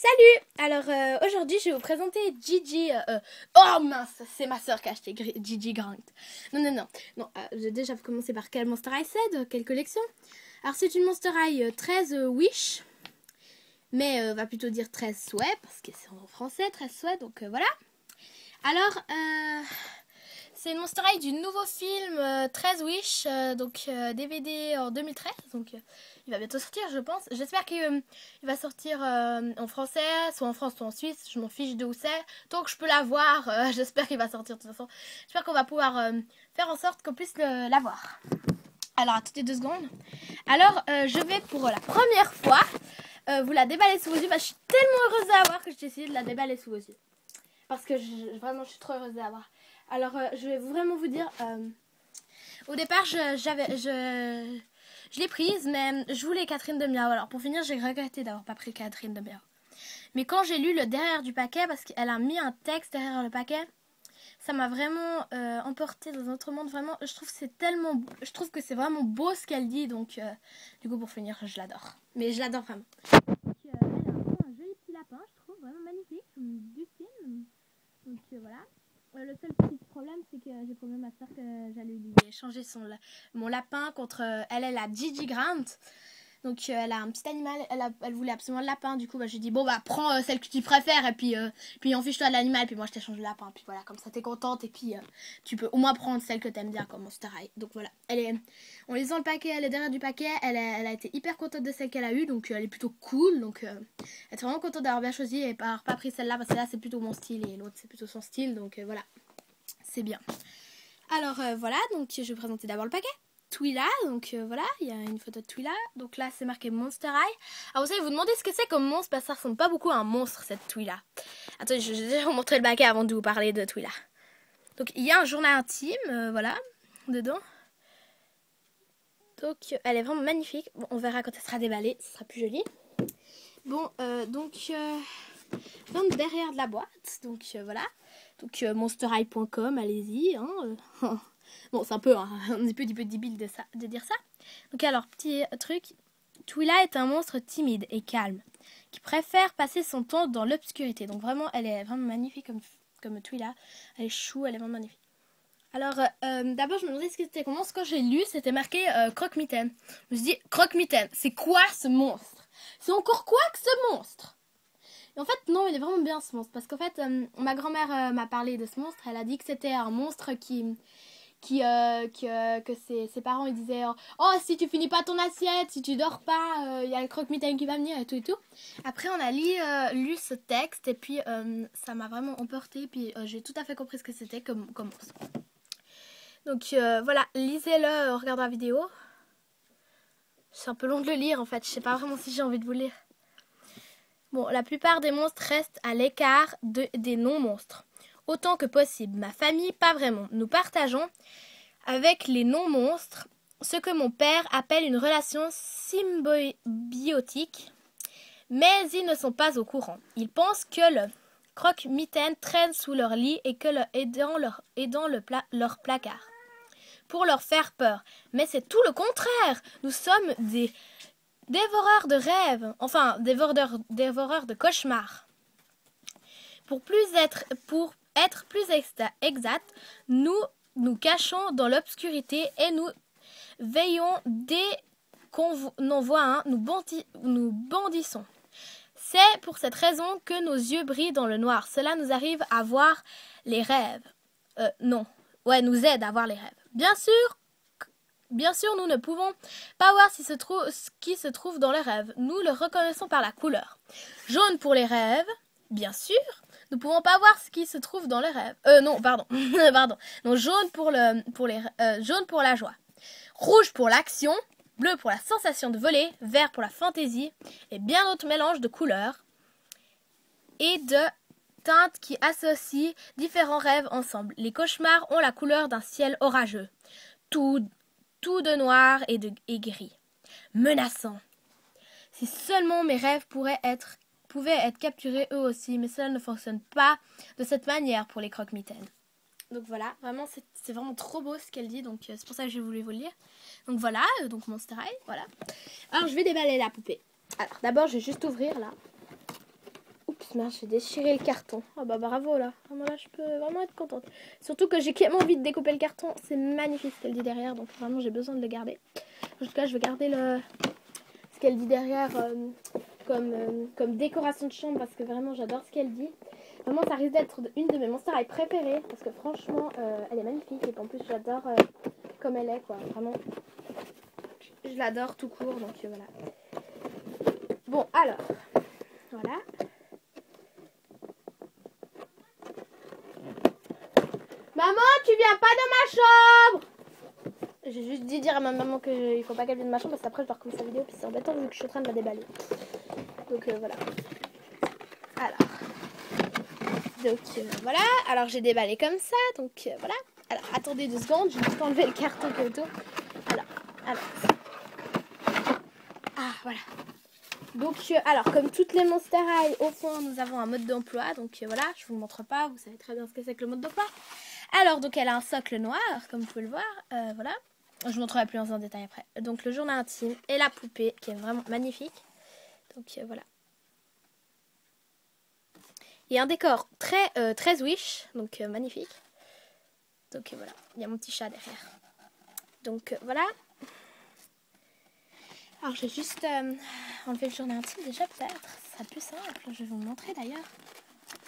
Salut! Alors aujourd'hui je vais vous présenter Gigi. Oh mince, c'est ma soeur qui a acheté Gigi Grant. Non. Déjà vous commencer par quel Monster High c'est, quelle collection? Alors c'est une Monster High 13 Wish, mais on va plutôt dire 13 souhaits parce que c'est en français 13 souhaits, donc voilà. Alors c'est une Monster High du nouveau film 13 Wish, DVD en 2013, donc il va bientôt sortir je pense. J'espère qu'il va sortir en français, soit en France soit en Suisse, je m'en fiche de où c'est. Tant que je peux l'avoir, j'espère qu'il va sortir de toute façon. J'espère qu'on va pouvoir faire en sorte qu'on puisse l'avoir. Alors attendez 2 secondes. Alors je vais pour la première fois vous la déballer sous vos yeux. Je suis tellement heureuse de l'avoir que j'ai décidé de la déballer sous vos yeux. Parce que vraiment je suis trop heureuse de l'avoir. Alors je vais vraiment vous dire, au départ je l'ai prise, mais je voulais Catherine de Miao. Alors pour finir, j'ai regretté d'avoir pas pris Catherine de Miao. Mais quand j'ai lu le derrière du paquet, parce qu'elle a mis un texte derrière le paquet, ça m'a vraiment emporté dans un autre monde. Vraiment, je trouve que c'est vraiment beau ce qu'elle dit. Donc du coup pour finir, je l'adore. Mais je l'adore vraiment. Donc elle a vraiment un joli petit lapin, je trouve vraiment magnifique, du film. Donc voilà. Le seul petit problème, c'est que j'ai promis à ma soeur que j'allais lui échanger mon lapin contre elle a Gigi Grant. Donc elle a un petit animal, elle voulait absolument le lapin. Du coup, je lui ai dit bon prends celle que tu préfères et puis enfiche-toi de l'animal. Puis moi je t'échange le lapin. Puis voilà, comme ça t'es contente et puis tu peux au moins prendre celle que t'aimes bien comme Monster High. Donc voilà, en lisant le paquet, elle est derrière du paquet. Elle a été hyper contente de celle qu'elle a eue, donc elle est plutôt cool. Donc elle est vraiment contente d'avoir bien choisi et pas pris celle-là parce que là c'est plutôt mon style et l'autre c'est plutôt son style. Donc voilà, c'est bien. Alors voilà, donc je vais vous présenter d'abord le paquet. Twila, donc voilà, il y a une photo de Twila. Donc là, c'est marqué Monster High. Alors vous allez vous demander ce que c'est comme monstre, parce que ça ressemble pas beaucoup à un monstre, cette Twila. Attendez, je vais déjà vous montrer le paquet avant de vous parler de Twila. Donc il y a un journal intime, voilà, dedans. Donc elle est vraiment magnifique. Bon, on verra quand elle sera déballée, ce sera plus joli. Bon, derrière de la boîte, donc voilà. Donc monsterhigh.com, allez-y, hein. Bon, c'est un peu débile de dire ça. Donc alors, petit truc. Twila est un monstre timide et calme, qui préfère passer son temps dans l'obscurité. Donc vraiment, elle est vraiment magnifique comme Twila. Elle est chou, elle est vraiment magnifique. Alors, d'abord, je me demandais ce que c'était comme monstre. Quand j'ai lu, c'était marqué Croque-Mitaine. Je me suis dit, Croque-Mitaine, c'est quoi ce monstre? C'est encore quoi que ce monstre? Et en fait, non, il est vraiment bien ce monstre. Parce qu'en fait, ma grand-mère m'a parlé de ce monstre. Elle a dit que c'était un monstre que ses parents ils disaient oh si tu finis pas ton assiette, si tu dors pas, il y a le croque-mitaine qui va venir et tout. Après on a lu ce texte et puis ça m'a vraiment emporté, puis j'ai tout à fait compris ce que c'était comme monstre. Donc voilà, lisez-le en regardant la vidéo. C'est un peu long de le lire en fait, je sais pas vraiment si j'ai envie de vous lire. Bon, la plupart des monstres restent à l'écart des non-monstres. Autant que possible. Ma famille, pas vraiment. Nous partageons avec les non-monstres ce que mon père appelle une relation symbiotique, mais ils ne sont pas au courant. Ils pensent que le croque-mitaine traîne sous leur lit et dans leur placard pour leur faire peur. Mais c'est tout le contraire. Nous sommes des dévoreurs de rêves, enfin dévoreurs de cauchemars. Pour être plus exact, nous nous cachons dans l'obscurité et nous veillons dès qu'on en voit un, nous bondissons. C'est pour cette raison que nos yeux brillent dans le noir. Cela nous arrive à voir les rêves. Nous aide à voir les rêves. Bien sûr, nous ne pouvons pas voir ce qui se trouve dans les rêves. Nous le reconnaissons par la couleur. Jaune pour les rêves, bien sûr. Nous ne pouvons pas voir ce qui se trouve dans les rêves. Pardon. Donc jaune pour la joie. Rouge pour l'action. Bleu pour la sensation de voler. Vert pour la fantaisie. Et bien d'autres mélanges de couleurs et de teintes qui associent différents rêves ensemble. Les cauchemars ont la couleur d'un ciel orageux. Tout de noir et gris. Menaçant. Si seulement mes rêves pouvaient être capturés eux aussi, mais cela ne fonctionne pas de cette manière pour les croque-mitaines. Donc voilà, vraiment c'est vraiment trop beau ce qu'elle dit, donc c'est pour ça que j'ai voulu vous le lire. Donc voilà, donc Monster High, voilà. Alors je vais déballer la poupée. Alors d'abord je vais juste ouvrir là. mince, j'ai déchiré le carton. Oh bah bravo là. Vraiment là, je peux vraiment être contente. Surtout que j'ai quand même envie de découper le carton. C'est magnifique ce qu'elle dit derrière. Donc vraiment, j'ai besoin de le garder. En tout cas, je vais garder ce qu'elle dit derrière comme décoration de chambre. Parce que vraiment, j'adore ce qu'elle dit. Vraiment, ça risque d'être une de mes Monster High préférées. Parce que franchement, elle est magnifique. Et qu'en plus, j'adore comme elle est, quoi. Vraiment, je l'adore tout court. Donc voilà. Bon, alors. Voilà. Maman, tu viens pas dans ma chambre! J'ai juste dit dire à ma maman qu'il faut pas qu'elle vienne de ma chambre parce qu'après je dois recommencer la vidéo puis c'est embêtant vu que je suis en train de la déballer. Donc voilà. Voilà. Alors j'ai déballé comme ça. Donc voilà. Alors attendez 2 secondes. Je vais juste enlever le carton qui est autour. Alors. Ah voilà. Donc alors comme toutes les Monster High, au fond nous avons un mode d'emploi. Donc voilà, je vous le montre pas. Vous savez très bien ce que c'est que le mode d'emploi. Alors donc elle a un socle noir comme vous pouvez le voir. Voilà. Je vous montrerai plus en détail après. Donc le journal intime et la poupée qui est vraiment magnifique. Donc voilà. Il y a un décor très wish, donc magnifique. Donc voilà, il y a mon petit chat derrière. Donc voilà. Alors je vais juste enlever le journal intime déjà peut-être. Ce sera plus simple, je vais vous le montrer d'ailleurs.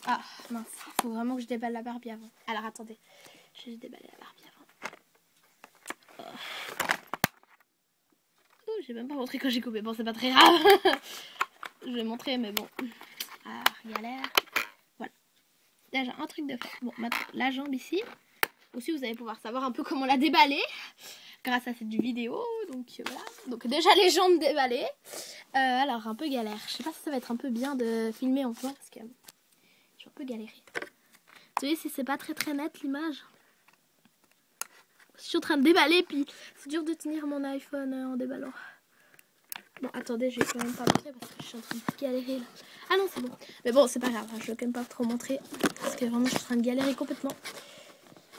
Ah mince, il faut vraiment que je déballe la Barbie avant. Alors attendez, je vais déballer la Barbie avant. Oh, j'ai même pas montré quand j'ai coupé. Bon, c'est pas très grave. Je vais montrer, mais bon. Ah, galère. Voilà. Déjà, un truc de fait. Bon, maintenant, la jambe ici. Aussi, vous allez pouvoir savoir un peu comment la déballer. Grâce à cette vidéo. Donc, voilà. Donc, déjà, les jambes déballées. Alors, un peu galère. Je sais pas si ça va être un peu bien de filmer en soi. Parce que je vais un peu galérer. Vous voyez, si c'est pas très net l'image. Je suis en train de déballer. Puis, c'est dur de tenir mon iPhone en déballant. Bon, attendez, je vais quand même pas montrer parce que je suis en train de galérer là. Ah non, c'est bon. Mais bon, c'est pas grave, je vais quand même pas trop montrer parce que vraiment, je suis en train de galérer complètement.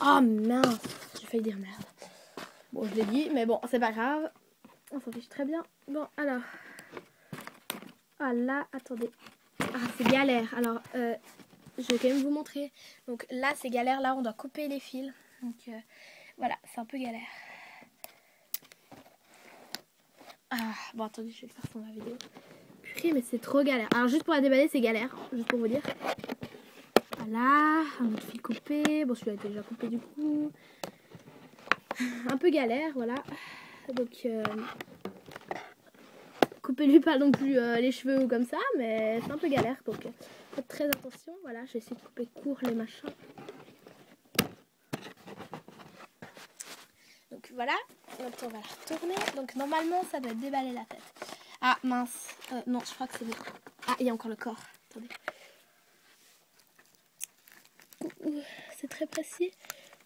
Oh mince, j'ai failli dire merde. Bon, je l'ai dit, mais bon, c'est pas grave. On s'en fiche très bien. Bon, alors. Ah là, attendez. Ah, c'est galère. Alors, je vais quand même vous montrer. Donc là, c'est galère. Là, on doit couper les fils. Donc voilà, c'est un peu galère. Ah, bon, attendez, je vais le faire sur la vidéo. Purée, mais c'est trop galère. Alors, juste pour la déballer, c'est galère. Juste pour vous dire. Voilà, un autre fil coupé. Bon, celui-là était déjà coupé du coup. Un peu galère, voilà. Donc, coupez-lui pas non plus les cheveux ou comme ça, mais c'est un peu galère. Donc, faites très attention. Voilà, je vais essayer de couper court les machins. Donc, voilà. Donc, on va la retourner. Donc, normalement, ça doit déballer la tête. Ah, mince. Non, je crois que c'est bon. Ah, il y a encore le corps. Attendez. C'est très précis.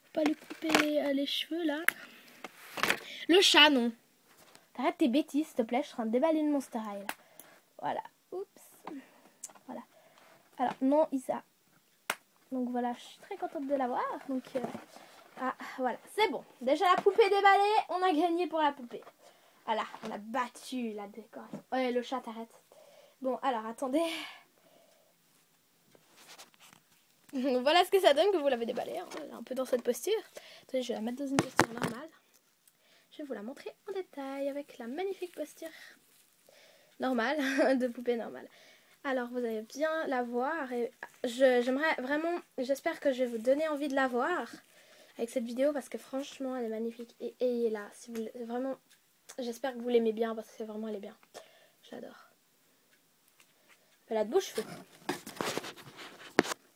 Faut pas lui couper les cheveux, là. Le chat, non. Arrête tes bêtises, s'il te plaît. Je suis en train de déballer une Monster High, là. Voilà. Oups. Voilà. Alors, non, Isa. Donc, voilà. Je suis très contente de l'avoir. Donc, ah, voilà. C'est bon. Déjà, la poupée déballée. On a gagné pour la poupée. Voilà. On a battu la décoration. Ouais, le chat, t'arrête. Bon, alors, attendez. Voilà ce que ça donne que vous l'avez déballé. Hein. Un peu dans cette posture. Attendez, je vais la mettre dans une posture normale. Je vais vous la montrer en détail avec la magnifique posture normale, de poupée normale. Alors, vous allez bien la voir. Et j'aimerais vraiment, j'espère que je vais vous donner envie de la voir avec cette vidéo parce que franchement, elle est magnifique. Et ayez là, si vous vraiment, j'espère que vous l'aimez bien parce que vraiment, elle est bien. J'adore. Elle a de beaux cheveux.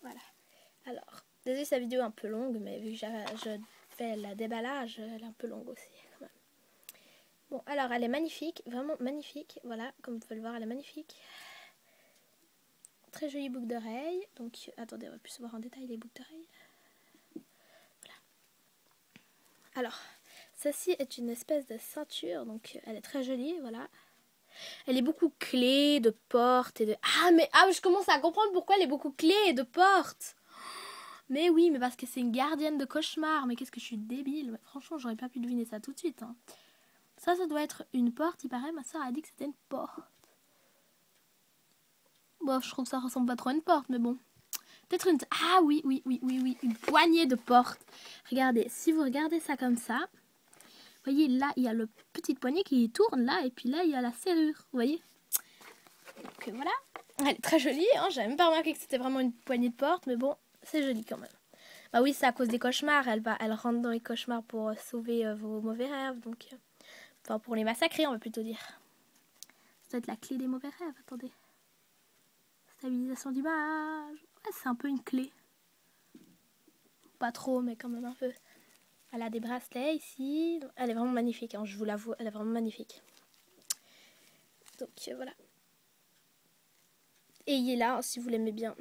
Voilà. Alors, désolé, sa vidéo est un peu longue, mais vu que je fais la déballage, elle est un peu longue aussi. Quand même. Bon, alors, elle est magnifique, vraiment magnifique. Voilà, comme vous pouvez le voir, elle est magnifique. Très jolie boucle d'oreille. Donc, attendez, on va plus voir en détail les boucles d'oreilles. Voilà. Alors, ceci est une espèce de ceinture. Donc, elle est très jolie, voilà. Elle est beaucoup clés, de portes et de... Ah, je commence à comprendre pourquoi elle est beaucoup clés et de portes. Mais oui, mais parce que c'est une gardienne de cauchemar. Mais qu'est-ce que je suis débile. Mais franchement, j'aurais pas pu deviner ça tout de suite. Hein. Ça doit être une porte. Il paraît, ma soeur a dit que c'était une porte. Bon, je trouve que ça ressemble pas trop à une porte, mais bon. Peut-être une... Ah oui, une poignée de porte. Regardez, si vous regardez ça comme ça, vous voyez, là, il y a le petit poignet qui tourne, là, et puis là, il y a la serrure, vous voyez. Donc voilà, elle est très jolie, hein. J'avais même pas remarqué que c'était vraiment une poignée de porte, mais bon, c'est joli quand même. Bah oui, c'est à cause des cauchemars, elle rentre dans les cauchemars pour sauver vos mauvais rêves, donc... Enfin, pour les massacrer, on va plutôt dire. Ça doit être la clé des mauvais rêves, attendez. Stabilisation d'image. Ouais, c'est un peu une clé. Pas trop, mais quand même un peu. Elle a des bracelets ici. Elle est vraiment magnifique, hein, je vous l'avoue, elle est vraiment magnifique. Donc voilà. Et il est là, hein, si vous l'aimez bien.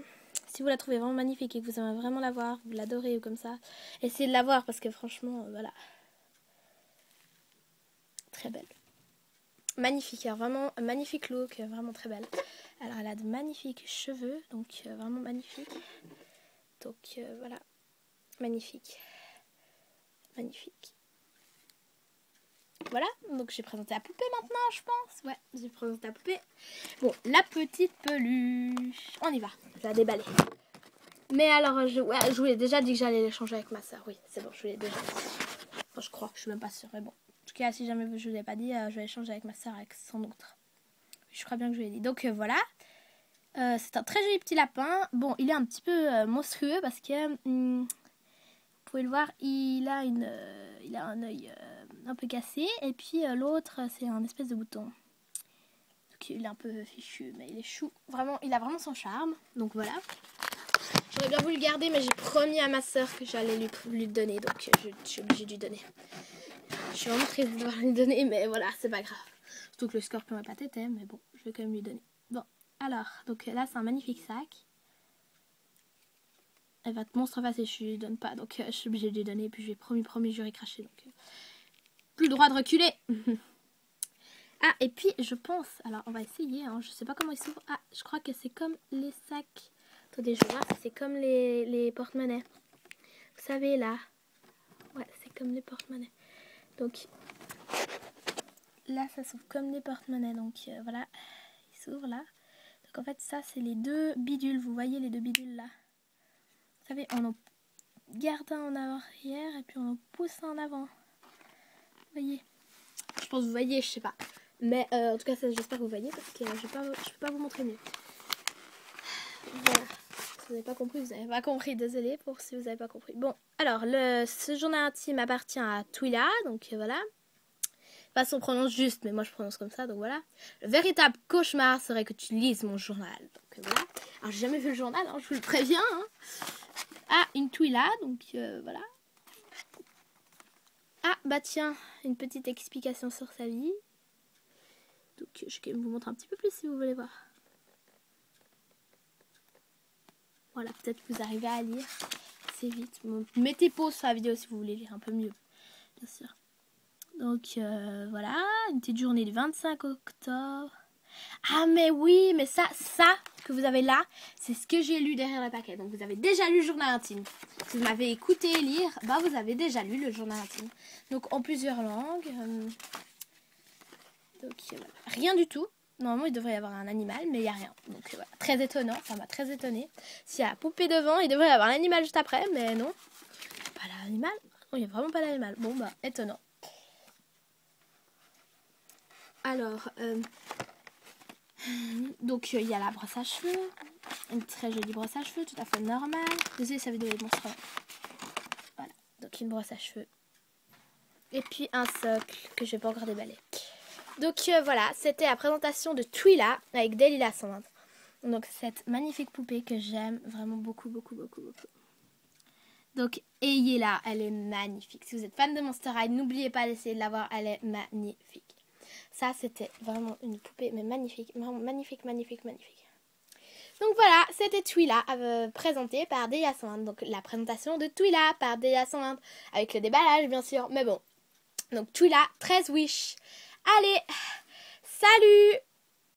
Si vous la trouvez vraiment magnifique et que vous aimez vraiment la voir, vous l'adorez ou comme ça, essayez de la voir parce que franchement, voilà. Très belle. Magnifique, hein, vraiment magnifique look, vraiment très belle. Alors elle a de magnifiques cheveux, donc vraiment magnifique. Donc voilà, magnifique. Magnifique. Voilà, donc j'ai présenté la poupée maintenant, je pense. Ouais, j'ai présenté la poupée. Bon, la petite peluche. On y va, je vais la déballer. Mais alors, je vous ai déjà dit que j'allais l'échanger avec ma soeur. Oui, c'est bon, je vous l'ai déjà dit. Enfin, je crois, je suis même pas sûre, mais bon. En tout cas, si jamais je ne vous l'ai pas dit, je vais échanger avec ma soeur, avec son autre. Je crois bien que je l'ai dit. Donc voilà. C'est un très joli petit lapin. Bon, il est un petit peu monstrueux parce que vous pouvez le voir, il a un œil un peu cassé et puis l'autre c'est un espèce de bouton. Donc il est un peu fichu, mais il est chou. Vraiment, il a vraiment son charme. Donc voilà. J'aurais bien voulu le garder, mais j'ai promis à ma soeur que j'allais lui donner, donc je suis obligée de lui donner. Je suis vraiment triste de devoir lui donner, mais voilà, c'est pas grave. Surtout que le scorpion n'est pas tété, mais bon, je vais quand même lui donner. Bon, alors, donc là, c'est un magnifique sac. Elle va te monstre face et je lui donne pas, donc je suis obligée de lui donner. Et puis, je lui ai promis, j'aurais craché, donc plus le droit de reculer. Ah, et puis, je pense, alors on va essayer, hein, je sais pas comment il s'ouvre. Ah, je crois que c'est comme les sacs. Attendez, je vois, c'est comme les porte-monnaies. Vous savez, là. Ouais, c'est comme les porte-monnaies. Donc, là, ça s'ouvre comme des porte-monnaies. Donc, voilà, il s'ouvre là. Donc, en fait, ça, c'est les deux bidules. Vous voyez les deux bidules là. Vous savez, on en garde un en arrière et puis on en pousse un en avant. Vous voyez? Je pense que vous voyez, je sais pas. Mais en tout cas, j'espère que vous voyez parce que je peux pas vous montrer mieux. Voilà. Si vous n'avez pas compris, vous n'avez pas compris. Désolée pour si vous n'avez pas compris. Bon, alors, ce journal intime appartient à Twila. Donc, voilà. Pas son prononce juste, mais moi je prononce comme ça, donc voilà. Le véritable cauchemar serait que tu lises mon journal. Donc voilà. Alors j'ai jamais vu le journal, hein, je vous le préviens. Hein. Ah, une Twila, donc voilà. Ah, bah tiens, une petite explication sur sa vie. Donc je vais quand même vous montrer un petit peu plus si vous voulez voir. Voilà, peut-être que vous arrivez à lire assez vite. Bon, mettez pause sur la vidéo si vous voulez lire un peu mieux, bien sûr. Donc voilà, une petite journée du 25 octobre. Ah mais oui, mais ça que vous avez là, c'est ce que j'ai lu derrière le paquet. Donc vous avez déjà lu le journal intime. Si vous m'avez écouté lire, bah vous avez déjà lu le journal intime. Donc en plusieurs langues. Donc voilà. Rien du tout. Normalement il devrait y avoir un animal, mais il n'y a rien. Donc voilà. Très étonnant, ça m'a très étonnée. S'il y a la poupée devant, il devrait y avoir l'animal juste après, mais non. Pas l'animal. Oh, il n'y a vraiment pas d'animal. Bon bah étonnant. Alors, donc il y a la brosse à cheveux, une très jolie brosse à cheveux, tout à fait normale. Désolée, ça vidéo est monstre. Voilà, donc une brosse à cheveux. Et puis un socle que je vais pas encore déballer. Donc voilà, c'était la présentation de Twila avec Delilah Sand. Donc cette magnifique poupée que j'aime vraiment beaucoup. Donc ayez-la, elle est magnifique. Si vous êtes fan de Monster High, n'oubliez pas d'essayer de la voir, elle est magnifique. Ça, c'était vraiment une poupée, mais magnifique. Vraiment magnifique. Donc voilà, c'était Twila, présentée par Delilah Sand. Donc la présentation de Twila par Delilah Sand. Avec le déballage, bien sûr. Mais bon. Donc Twila, 13 wish. Allez, salut!